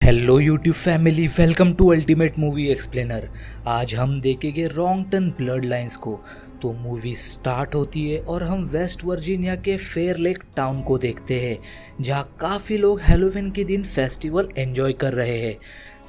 Hello YouTube family, welcome to ultimate movie explainer. आज हम देखेंगे रॉन्ग टर्न ब्लड लाइंस को। तो मूवी स्टार्ट होती है और हम वेस्ट वर्जीनिया के फेयर लेक टाउन को देखते हैं, जहां काफ़ी लोग हैलोवीन के दिन फेस्टिवल एंजॉय कर रहे हैं।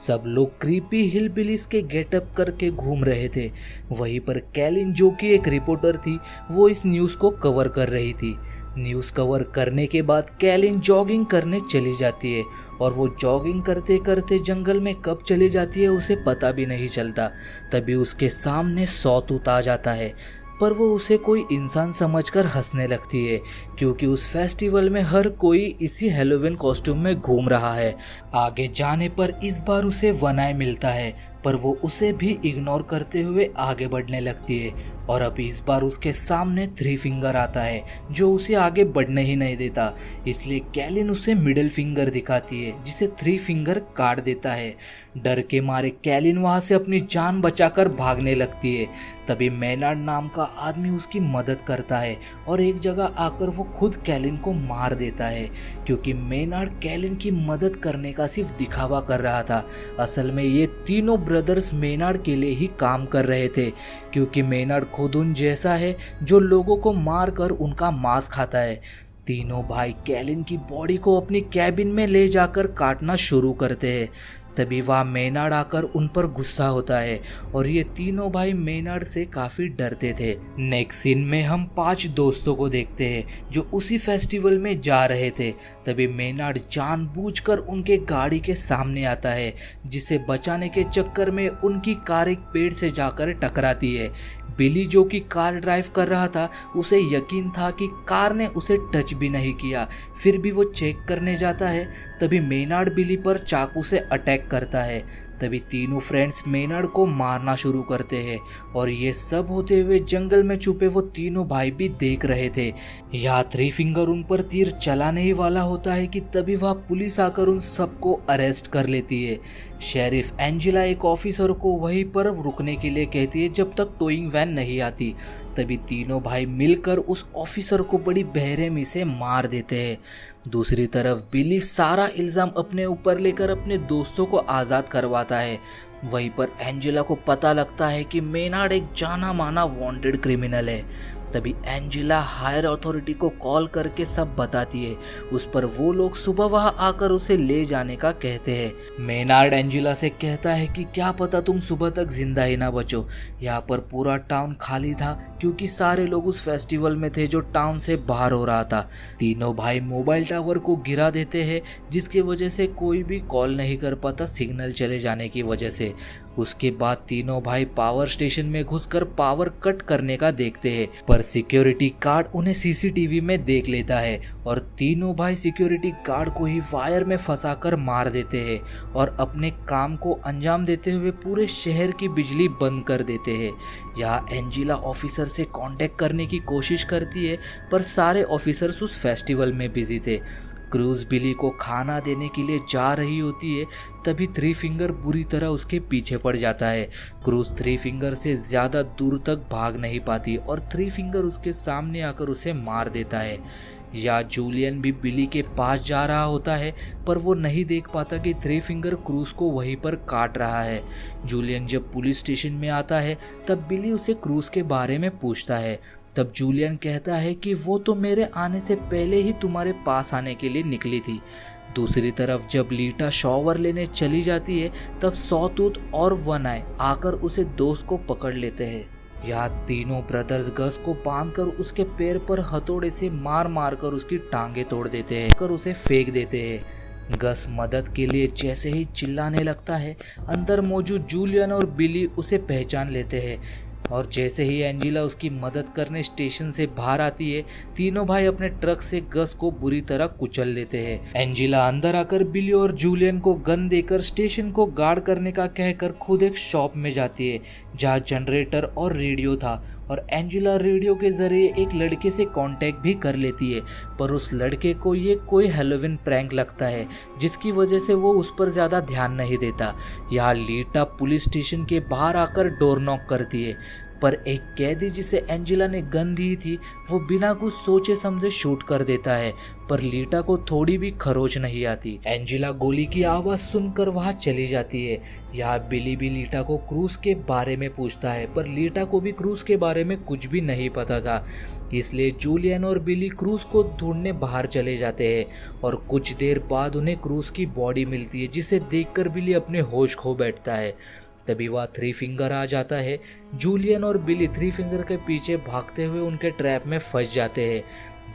सब लोग क्रीपी हिलबिलीज के गेटअप करके घूम रहे थे। वहीं पर कैलिन, जो कि एक रिपोर्टर थी, वो इस न्यूज़ को कवर कर रही थी। न्यूज़ कवर करने के बाद कैलिन जॉगिंग करने चली जाती है और वो जॉगिंग करते करते जंगल में कब चली जाती है उसे पता भी नहीं चलता। तभी उसके सामने सॉतूत आ जाता है, पर वो उसे कोई इंसान समझकर हंसने लगती है, क्योंकि उस फेस्टिवल में हर कोई इसी हैलोवीन कॉस्ट्यूम में घूम रहा है। आगे जाने पर इस बार उसे वन आई मिलता है, पर वो उसे भी इग्नोर करते हुए आगे बढ़ने लगती है। और अब इस बार उसके सामने थ्री फिंगर आता है, जो उसे आगे बढ़ने ही नहीं देता। इसलिए कैलिन उसे मिडिल फिंगर दिखाती है, जिसे थ्री फिंगर काट देता है। डर के मारे कैलिन वहां से अपनी जान बचाकर भागने लगती है। तभी मेनार्ड नाम का आदमी उसकी मदद करता है और एक जगह आकर वो खुद कैलिन को मार देता है, क्योंकि मेनार्ड कैलिन की मदद करने का सिर्फ दिखावा कर रहा था। असल में ये तीनों ब्रदर्स मेनार्ड के लिए ही काम कर रहे थे, क्योंकि मेनार्ड खुद उन जैसा है जो लोगों को मार कर उनका मांस खाता है। तीनों भाई कैलिन की बॉडी को अपनी कैबिन में ले जाकर काटना शुरू करते हैं। तभी वहाँ मेनार्ड आकर उन पर गुस्सा होता है और ये तीनों भाई मेनार्ड से काफ़ी डरते थे। नेक्स्ट सीन में हम 5 दोस्तों को देखते हैं जो उसी फेस्टिवल में जा रहे थे। तभी मेनार्ड जानबूझकर उनके गाड़ी के सामने आता है, जिसे बचाने के चक्कर में उनकी कार एक पेड़ से जाकर टकराती है। बिली, जो कि कार ड्राइव कर रहा था, उसे यकीन था कि कार ने उसे टच भी नहीं किया, फिर भी वो चेक करने जाता है। तभी मेनार्ड बिली पर चाकू से अटैक करता है। तभी तीनों फ्रेंड्स मेनार्ड को मारना शुरू करते हैं और ये सब होते हुए जंगल में छुपे वो तीनों भाई भी देख रहे थे। यहाँ थ्री फिंगर उन पर तीर चलाने ही वाला होता है कि तभी वहाँ पुलिस आकर उन सबको अरेस्ट कर लेती है। शेरिफ एंजेला एक ऑफिसर को वहीं पर रुकने के लिए कहती है जब तक टोइंग वैन नहीं आती। तभी तीनों भाई मिलकर उस ऑफिसर को बड़ी बेरहमी से मार देते हैं। दूसरी तरफ बिली सारा इल्ज़ाम अपने ऊपर लेकर अपने दोस्तों को आज़ाद करवाता है। वहीं पर एंजेला को पता लगता है कि मेनार्ड एक जाना माना वांटेड क्रिमिनल है। तभी एंजेला हायर अथॉरिटी को कॉल करके सब बताती है। उस पर वो लोग सुबह वहाँ आकर उसे ले जाने का कहते हैं। मेनार्ड एंजेला से कहता है कि क्या पता तुम सुबह तक जिंदा ही ना बचो। यहाँ पर पूरा टाउन खाली था, क्योंकि सारे लोग उस फेस्टिवल में थे जो टाउन से बाहर हो रहा था। तीनों भाई मोबाइल टावर को गिरा देते हैं, जिसकी वजह से कोई भी कॉल नहीं कर पाता सिग्नल चले जाने की वजह से। उसके बाद तीनों भाई पावर स्टेशन में घुसकर पावर कट करने का देखते हैं, पर सिक्योरिटी गार्ड उन्हें सीसीटीवी में देख लेता है और तीनों भाई सिक्योरिटी गार्ड को ही वायर में फंसाकर मार देते हैं और अपने काम को अंजाम देते हुए पूरे शहर की बिजली बंद कर देते हैं। यहाँ एंजेला ऑफिसर से कांटेक्ट करने की कोशिश करती है, पर सारे ऑफिसर्स उस फेस्टिवल में बिजी थे। क्रूज बिली को खाना देने के लिए जा रही होती है, तभी थ्री फिंगर बुरी तरह उसके पीछे पड़ जाता है। क्रूज थ्री फिंगर से ज़्यादा दूर तक भाग नहीं पाती और थ्री फिंगर उसके सामने आकर उसे मार देता है। या जूलियन भी बिली के पास जा रहा होता है, पर वो नहीं देख पाता कि थ्री फिंगर क्रूज को वहीं पर काट रहा है। जूलियन जब पुलिस स्टेशन में आता है, तब बिली उसे क्रूज के बारे में पूछता है। तब जूलियन कहता है कि वो तो मेरे आने से पहले ही तुम्हारे पास आने के लिए निकली थी। दूसरी तरफ जब लीटा शॉवर लेने चली जाती है, तब सॉतूथ और वन आई आकर उसे दोस्त को पकड़ लेते हैं। यहाँ तीनों ब्रदर्स गस को बांधकर उसके पैर पर हथौड़े से मार मार कर उसकी टांगे तोड़ देते हैं, कर उसे फेंक देते हैं। गस मदद के लिए जैसे ही चिल्लाने लगता है, अंदर मौजूद जूलियन और बिली उसे पहचान लेते हैं और जैसे ही एंजेला उसकी मदद करने स्टेशन से बाहर आती है, तीनों भाई अपने ट्रक से गस को बुरी तरह कुचल देते हैं। एंजेला अंदर आकर बिली और जूलियन को गन देकर स्टेशन को गार्ड करने का कहकर खुद एक शॉप में जाती है, जहाँ जनरेटर और रेडियो था, और एंजेला रेडियो के जरिए एक लड़के से कांटेक्ट भी कर लेती है, पर उस लड़के को ये कोई हैलोवीन प्रैंक लगता है, जिसकी वजह से वो उस पर ज़्यादा ध्यान नहीं देता। यहाँ लीटा पुलिस स्टेशन के बाहर आकर डोर नॉक करती है। पर एक कैदी जिसे एंजेला ने गन दी थी वो बिना कुछ सोचे समझे शूट कर देता है, पर लीटा को थोड़ी भी खरोच नहीं आती। एंजेला गोली की आवाज़ सुनकर वहाँ चली जाती है। यहाँ बिली भी लीटा को क्रूज के बारे में पूछता है, पर लीटा को भी क्रूज के बारे में कुछ भी नहीं पता था। इसलिए जूलियन और बिली क्रूज को ढूंढने बाहर चले जाते हैं और कुछ देर बाद उन्हें क्रूज की बॉडी मिलती है, जिसे देखकर बिली अपने होश खो बैठता है। तभी वह थ्री फिंगर आ जाता है। जूलियन और बिली थ्री फिंगर के पीछे भागते हुए उनके ट्रैप में फंस जाते हैं।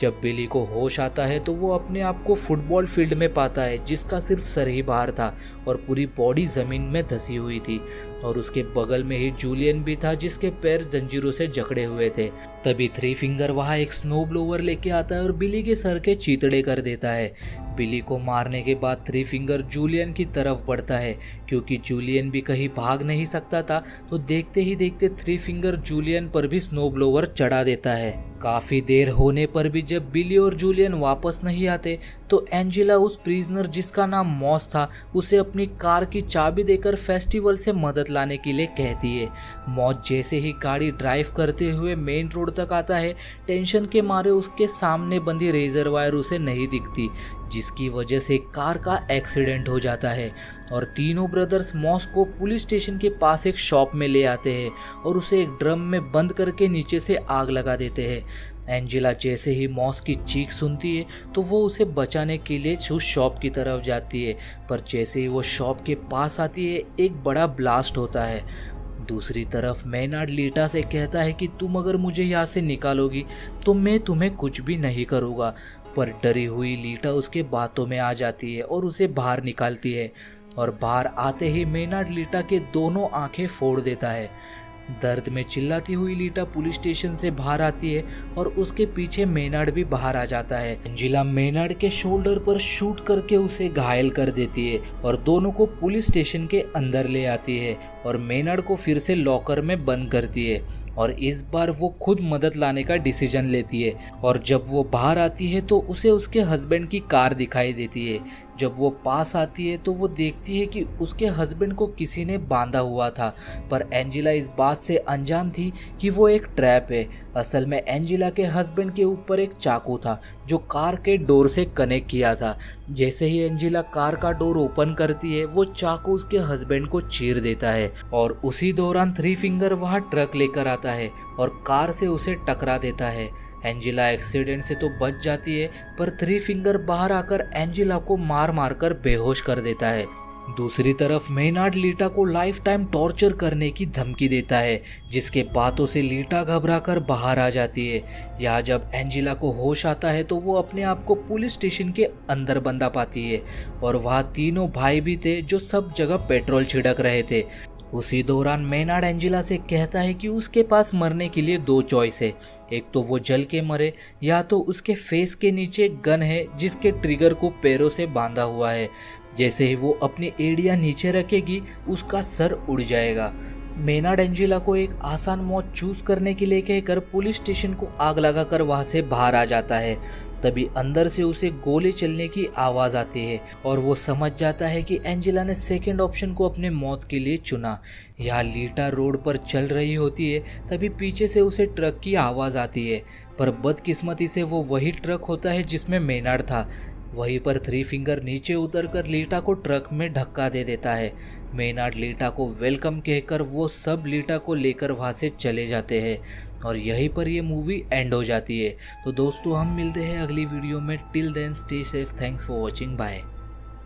जब बिली को होश आता है तो वो अपने आप को फुटबॉल फील्ड में पाता है, जिसका सिर्फ सर ही बाहर था और पूरी बॉडी ज़मीन में धंसी हुई थी, और उसके बगल में ही जूलियन भी था जिसके पैर जंजीरों से जकड़े हुए थे। तभी थ्री फिंगर वहाँ एक स्नो ब्लोवर लेके आता है और बिली के सर के चीतड़े कर देता है। बिली को मारने के बाद थ्री फिंगर जूलियन की तरफ बढ़ता है। क्योंकि जूलियन भी कहीं भाग नहीं सकता था, तो देखते ही देखते थ्री फिंगर जूलियन पर भी स्नो ब्लोवर चढ़ा देता है। काफ़ी देर होने पर भी जब बिली और जूलियन वापस नहीं आते तो एंजेला उस प्रिजनर जिसका नाम मॉस था उसे अपनी कार की चाबी देकर फेस्टिवल से मदद लाने के लिए कहती है। मॉस जैसे ही गाड़ी ड्राइव करते हुए मेन रोड तक आता है, टेंशन के मारे उसके सामने बंधी रेजर वायर उसे नहीं दिखती, जिसकी वजह से कार का एक्सीडेंट हो जाता है और तीनों ब्रदर्स मॉस को पुलिस स्टेशन के पास एक शॉप में ले आते हैं और उसे एक ड्रम में बंद करके नीचे से आग लगा देते हैं। एंजेला जैसे ही मॉस की चीख सुनती है तो वो उसे बचाने के लिए उस शॉप की तरफ जाती है, पर जैसे ही वो शॉप के पास आती है एक बड़ा ब्लास्ट होता है। दूसरी तरफ मेनार्ड लीटा से कहता है कि तुम अगर मुझे यहाँ से निकालोगी तो मैं तुम्हें कुछ भी नहीं करूँगा, पर डरी हुई लीटा उसके बातों में आ जाती है और उसे बाहर निकालती है, और बाहर आते ही मेनार्ड लीटा के दोनों आंखें फोड़ देता है। दर्द में चिल्लाती हुई लीटा पुलिस स्टेशन से बाहर आती है और उसके पीछे मेनार्ड भी बाहर आ जाता है। एंजेला मेनार्ड के शोल्डर पर शूट करके उसे घायल कर देती है और दोनों को पुलिस स्टेशन के अंदर ले आती है और मेनार्ड को फिर से लॉकर में बंद करती है, और इस बार वो खुद मदद लाने का डिसीजन लेती है। और जब वो बाहर आती है तो उसे उसके हस्बैंड की कार दिखाई देती है। जब वो पास आती है तो वो देखती है कि उसके हस्बैंड को किसी ने बांधा हुआ था, पर एंजेला इस बात से अनजान थी कि वो एक ट्रैप है। असल में एंजेला के हस्बैंड के ऊपर एक चाकू था जो कार के डोर से कनेक्ट किया था। जैसे ही एंजेला कार का डोर ओपन करती है वो चाकू उसके हस्बैंड को चीर देता है, और उसी दौरान थ्री फिंगर वहाँ ट्रक लेकर आता है और कार से उसे टकरा देता है। एंजेला एक्सीडेंट से तो बच जाती है, पर थ्री फिंगर बाहर आकर एंजेला को मार मार कर बेहोश कर देता है। दूसरी तरफ मेनार्ड लीटा को लाइफ टाइम टॉर्चर करने की धमकी देता है, जिसके बातों से लीटा घबराकर बाहर आ जाती है। यहाँ जब एंजेला को होश आता है तो वो अपने आप को पुलिस स्टेशन के अंदर बंदा पाती है, और वहाँ तीनों भाई भी थे जो सब जगह पेट्रोल छिड़क रहे थे। उसी दौरान मेनार्ड एंजेला से कहता है कि उसके पास मरने के लिए दो चॉइस है, एक तो वो जल के मरे या तो उसके फेस के नीचे गन है जिसके ट्रिगर को पैरों से बांधा हुआ है। जैसे ही वो अपनी एड़ियाँ नीचे रखेगी उसका सर उड़ जाएगा। मेनार्ड एंजेला को एक आसान मौत चूज करने के लिए कहकर पुलिस स्टेशन को आग लगाकर वहाँ से बाहर आ जाता है। तभी अंदर से उसे गोली चलने की आवाज़ आती है और वो समझ जाता है कि एंजेला ने सेकंड ऑप्शन को अपने मौत के लिए चुना। यहाँ लीटा रोड पर चल रही होती है, तभी पीछे से उसे ट्रक की आवाज़ आती है, पर बदकिस्मती से वो वही ट्रक होता है जिसमें मेनार्ड था। वहीं पर थ्री फिंगर नीचे उतरकर लीटा को ट्रक में धक्का दे देता है। मेनार्ड लीटा को वेलकम कहकर वो सब लीटा को लेकर वहाँ से चले जाते हैं, और यहीं पर ये मूवी एंड हो जाती है। तो दोस्तों हम मिलते हैं अगली वीडियो में। Till then stay safe, thanks for watching, bye.